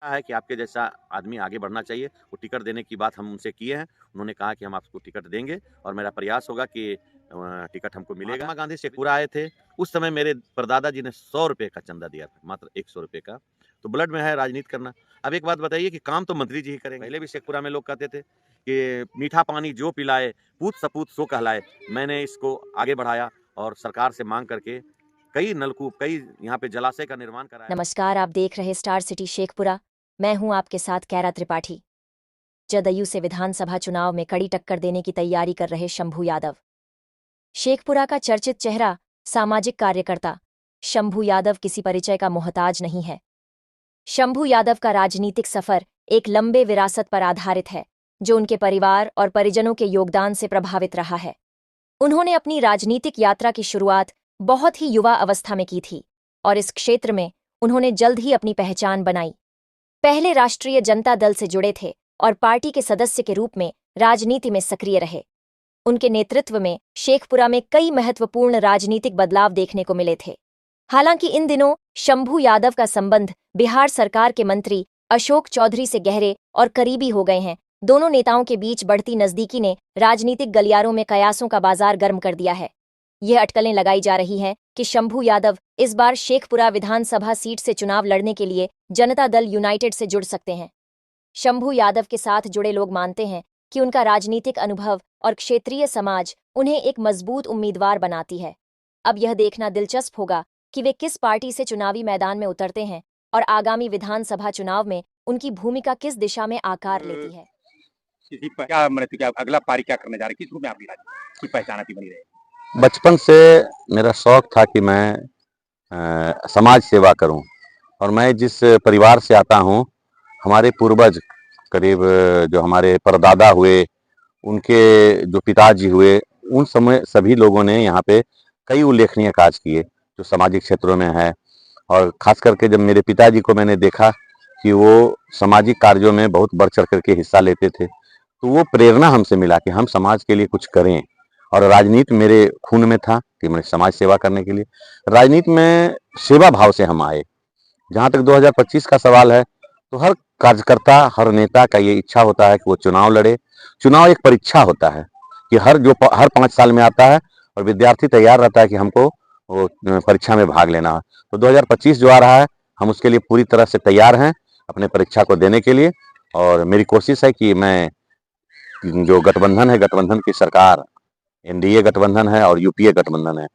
है कि आपके जैसा आदमी आगे बढ़ना चाहिए। वो टिकट देने की बात हम उनसे किए हैं। उन्होंने कहा कि हम आपको टिकट देंगे और मेरा प्रयास होगा कि टिकट हमको मिलेगा। महात्मा गांधी शेखपुरा आए थे, उस समय मेरे परदादा जी ने ₹100 का चंदा दिया था, मात्र ₹100 का। तो ब्लड में है राजनीति करना। अब एक बात बताइए कि काम तो मंत्री जी ही करेंगे। पहले भी शेखपुरा में लोग कहते थे कि मीठा पानी जो पिलाए, पूत सपूत सो कहलाए। मैंने इसको आगे बढ़ाया और सरकार से माँग करके कई नलकूप, कई यहाँ पे जलाशय का निर्माण कराया। नमस्कार, आप देख रहे स्टार सिटी शेखपुरा। मैं हूं आपके साथ कैरा त्रिपाठी। जदयू से विधानसभा चुनाव में कड़ी टक्कर देने की तैयारी कर रहे शंभू यादव। शेखपुरा का चर्चित चेहरा, सामाजिक कार्यकर्ता शंभू यादव किसी परिचय का मोहताज नहीं है। शंभू यादव का राजनीतिक सफर एक लंबे विरासत पर आधारित है, जो उनके परिवार और परिजनों के योगदान से प्रभावित रहा है। उन्होंने अपनी राजनीतिक यात्रा की शुरुआत बहुत ही युवा अवस्था में की थी और इस क्षेत्र में उन्होंने जल्द ही अपनी पहचान बनाई। पहले राष्ट्रीय जनता दल से जुड़े थे और पार्टी के सदस्य के रूप में राजनीति में सक्रिय रहे। उनके नेतृत्व में शेखपुरा में कई महत्वपूर्ण राजनीतिक बदलाव देखने को मिले थे। हालांकि इन दिनों शंभू यादव का संबंध बिहार सरकार के मंत्री अशोक चौधरी से गहरे और करीबी हो गए हैं। दोनों नेताओं के बीच बढ़ती नजदीकी ने राजनीतिक गलियारों में कयासों का बाजार गर्म कर दिया है। यह अटकलें लगाई जा रही हैं कि शंभू यादव इस बार शेखपुरा विधानसभा सीट से चुनाव लड़ने के लिए जनता दल यूनाइटेड से जुड़ सकते हैं। शंभू यादव के साथ जुड़े लोग मानते हैं कि उनका राजनीतिक अनुभव और क्षेत्रीय समाज उन्हें एक मजबूत उम्मीदवार बनाती है। अब यह देखना दिलचस्प होगा कि वे किस पार्टी से चुनावी मैदान में उतरते हैं और आगामी विधानसभा चुनाव में उनकी भूमिका किस दिशा में आकार लेती है। क्या मतलब क्या अगला पारी क्या करने जा रहे, किस रूप में आपकी राजनीति की पहचान आपकी बनी रहे? बचपन से मेरा शौक था कि मैं समाज सेवा करूं और मैं जिस परिवार से आता हूं, हमारे पूर्वज करीब जो हमारे परदादा हुए, उनके जो पिताजी हुए, उन समय सभी लोगों ने यहाँ पे कई उल्लेखनीय कार्य किए जो सामाजिक क्षेत्रों में है। और खास करके जब मेरे पिताजी को मैंने देखा कि वो सामाजिक कार्यों में बहुत बढ़ चढ़ करके हिस्सा लेते थे, तो वो प्रेरणा हमसे मिला कि हम समाज के लिए कुछ करें। और राजनीति मेरे खून में था कि मैं समाज सेवा करने के लिए राजनीति में सेवा भाव से हम आए। जहाँ तक 2025 का सवाल है, तो हर कार्यकर्ता, हर नेता का ये इच्छा होता है कि वो चुनाव लड़े। चुनाव एक परीक्षा होता है कि हर 5 साल में आता है और विद्यार्थी तैयार रहता है कि हमको वो परीक्षा में भाग लेना है। तो 2025 जो आ रहा है, हम उसके लिए पूरी तरह से तैयार हैं अपने परीक्षा को देने के लिए। और मेरी कोशिश है कि मैं जो गठबंधन है, गठबंधन की सरकार, एनडीए गठबंधन है और यूपीए गठबंधन है,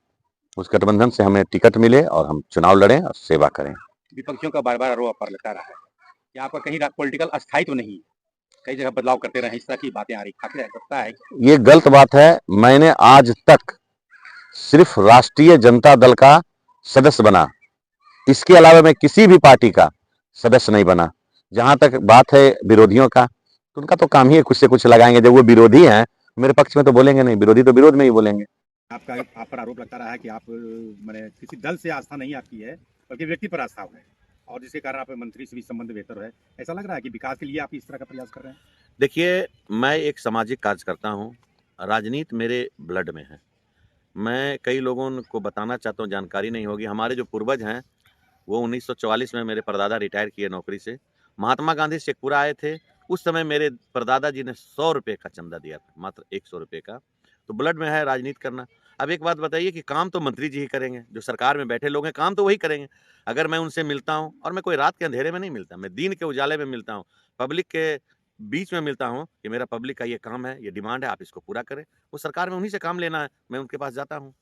उस गठबंधन से हमें टिकट मिले और हम चुनाव लड़ें और सेवा करें। विपक्षियों का बार बार आरोप पर लगता रहा है कि आपका कहीं पॉलिटिकल अस्थायित्व नहीं है, कई जगह बदलाव करते रहे, इस तरह की बातें आ रही, आखिर लगता है ये गलत बात है। मैंने आज तक सिर्फ राष्ट्रीय जनता दल का सदस्य बना, इसके अलावा मैं किसी भी पार्टी का सदस्य नहीं बना। जहां तक बात है विरोधियों का, तो उनका तो काम ही है कुछ से कुछ लगाएंगे। जब वो विरोधी हैं, मेरे पक्ष में तो बोलेंगे नहीं, विरोधी तो विरोध में ही बोलेंगे। आपका आप पर आरोप लगता रहा है कि आप मैंने किसी दल से आस्था नहीं आपकी है, बल्कि व्यक्ति पर आस्था है, और जिसके कारण आप मंत्री से भी संबंध बेहतर है। ऐसा लग रहा है कि विकास के लिए आप इस तरह का प्रयास कर रहे हैं? देखिए, मैं एक सामाजिक कार्यकर्ता हूँ, राजनीति मेरे ब्लड में है। मैं कई लोगों को बताना चाहता हूँ, जानकारी नहीं होगी, हमारे जो पूर्वज हैं, वो 1944 में मेरे परदादा रिटायर किए नौकरी से। महात्मा गांधी शेखपुरा आए थे, उस समय मेरे परदादा जी ने ₹100 का चंदा दिया था, मात्र ₹100 का। तो ब्लड में है राजनीति करना। अब एक बात बताइए कि काम तो मंत्री जी ही करेंगे, जो सरकार में बैठे लोग हैं, काम तो वही करेंगे। अगर मैं उनसे मिलता हूँ, और मैं कोई रात के अंधेरे में नहीं मिलता, मैं दिन के उजाले में मिलता हूँ, पब्लिक के बीच में मिलता हूँ कि मेरा पब्लिक का ये काम है, ये डिमांड है, आप इसको पूरा करें। वो सरकार में उन्हीं से काम लेना है, मैं उनके पास जाता हूँ।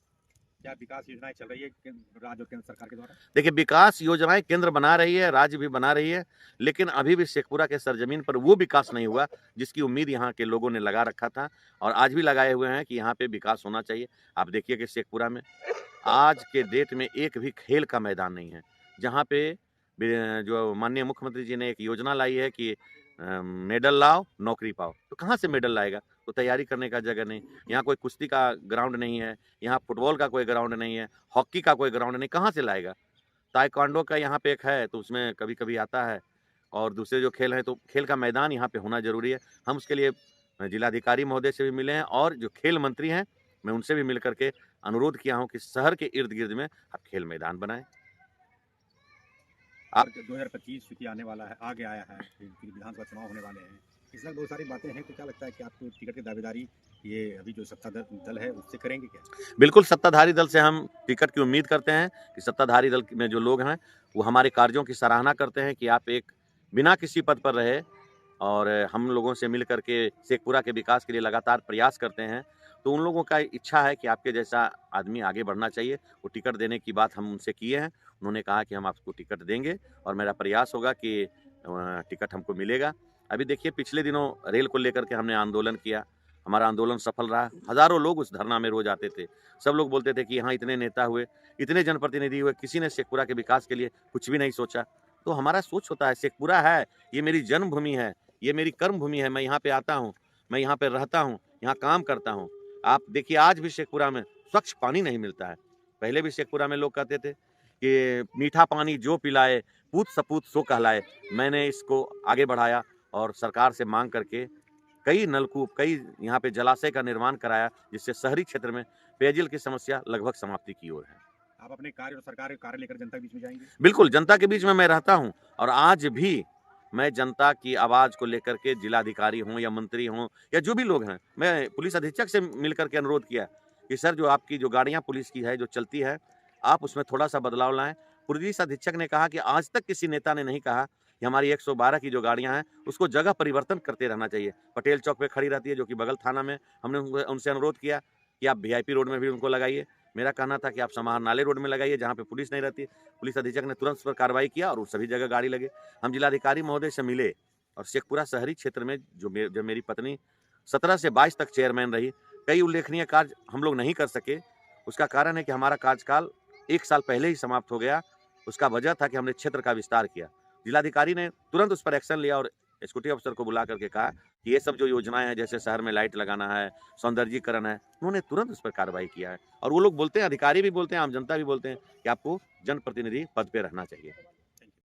क्या विकास योजनाएं चल रही है राज्य और केंद्र सरकार के द्वारा? देखिए, विकास योजनाएं केंद्र बना रही है, राज्य भी बना रही है, लेकिन अभी भी शेखपुरा के सरजमीन पर वो विकास नहीं हुआ जिसकी उम्मीद यहाँ के लोगों ने लगा रखा था और आज भी लगाए हुए हैं कि यहाँ पे विकास होना चाहिए। आप देखिए कि शेखपुरा में आज के डेट में एक भी खेल का मैदान नहीं है, जहाँ पे जो माननीय मुख्यमंत्री जी ने एक योजना लाई है कि मेडल लाओ नौकरी पाओ। तो कहाँ से मेडल लाएगा? तो तैयारी करने का जगह नहीं, यहाँ कोई कुश्ती का ग्राउंड नहीं है, यहाँ फुटबॉल का कोई ग्राउंड नहीं है, हॉकी का कोई ग्राउंड नहीं, कहाँ से लाएगा? ताइक्वांडो का यहाँ पे एक है, तो उसमें कभी-कभी आता है, और दूसरे जो खेल हैं, तो खेल का मैदान यहाँ पे होना ज़रूरी है। हम उसके लिए जिलाधिकारी महोदय से भी मिले हैं और जो खेल मंत्री हैं, मैं उनसे भी मिल कर के अनुरोध किया हूँ कि शहर के इर्द-गिर्द में आप खेल मैदान बनाएँ। और 2025 चूंकि आने वाला है, आगे आया है, फिर विधानसभा चुनाव होने वाले हैं, इस तरह बहुत सारी बातें हैं, तो क्या लगता है कि आपको टिकट की दावेदारी ये अभी जो सत्ताधारी दल है उससे करेंगे क्या? बिल्कुल सत्ताधारी दल से हम टिकट की उम्मीद करते हैं कि सत्ताधारी दल में जो लोग हैं वो हमारे कार्यों की सराहना करते हैं कि आप एक बिना किसी पद पर रहे और हम लोगों से मिल करके शेखपुरा के विकास के लिए लगातार प्रयास करते हैं। तो उन लोगों का इच्छा है कि आपके जैसा आदमी आगे बढ़ना चाहिए। वो टिकट देने की बात हम उनसे किए हैं। उन्होंने कहा कि हम आपको टिकट देंगे और मेरा प्रयास होगा कि टिकट हमको मिलेगा। अभी देखिए पिछले दिनों रेल को लेकर के हमने आंदोलन किया। हमारा आंदोलन सफल रहा। हज़ारों लोग उस धरना में रोज़ आते थे। सब लोग बोलते थे कि यहाँ इतने नेता हुए, इतने जनप्रतिनिधि हुए, किसी ने शेखपुरा के विकास के लिए कुछ भी नहीं सोचा। तो हमारा सोच होता है शेखपुरा है, ये मेरी जन्मभूमि है, ये मेरी कर्मभूमि है, मैं यहाँ पे आता हूँ, मैं यहाँ पे रहता हूँ, यहाँ काम करता हूँ। आप देखिए आज भी शेखपुरा में स्वच्छ पानी नहीं मिलता है। पहले भी शेखपुरा में लोग कहते थे कि मीठा पानी जो पिलाए, पूत सपूत सो कहलाए। मैंने इसको आगे बढ़ाया और सरकार से माँग करके कई नलकूप, कई यहाँ पे जलाशय का निर्माण कराया, जिससे शहरी क्षेत्र में पेयजल की समस्या लगभग समाप्ति की ओर है। आप अपने कार्य और सरकार के कार्य लेकर जनता के बीच में जाएंगे? बिल्कुल, जनता के बीच में मैं रहता हूँ और आज भी मैं जनता की आवाज़ को लेकर के जिलाधिकारी हों या मंत्री हों या जो भी लोग हैं, मैं पुलिस अधीक्षक से मिल कर के अनुरोध किया कि सर जो आपकी जो गाड़ियाँ पुलिस की है, जो चलती है, आप उसमें थोड़ा-सा बदलाव लाएँ। पुलिस अधीक्षक ने कहा कि आज तक किसी नेता ने नहीं कहा कि हमारी 112 की जो गाड़ियाँ हैं, उसको जगह परिवर्तन करते रहना चाहिए। पटेल चौक पे खड़ी रहती है, जो कि बगल थाना में। हमने उनसे अनुरोध किया कि आप वीआईपी रोड में भी उनको लगाइए। मेरा कहना था कि आप समाहर नाले रोड में लगाइए, जहाँ पे पुलिस नहीं रहती। पुलिस अधीक्षक ने तुरंत उस पर कार्रवाई किया और वो सभी जगह गाड़ी लगे। हम जिलाधिकारी महोदय से मिले और शेखपुरा शहरी क्षेत्र में जो मेरी पत्नी 17 से 22 तक चेयरमैन रही, कई उल्लेखनीय कार्य हम लोग नहीं कर सके। उसका कारण है कि हमारा कार्यकाल 1 साल पहले ही समाप्त हो गया। उसका वजह था कि हमने क्षेत्र का विस्तार किया। जिलाधिकारी ने तुरंत उस पर एक्शन लिया और एग्जीक्यूटिव अफसर को बुला करके कहा कि ये सब जो योजनाएं हैं, जैसे शहर में लाइट लगाना है, सौंदर्यीकरण है, उन्होंने तुरंत उस पर कार्रवाई किया है। और वो लोग बोलते हैं, अधिकारी भी बोलते हैं, आम जनता भी बोलते हैं कि आपको जनप्रतिनिधि पद पे रहना चाहिए।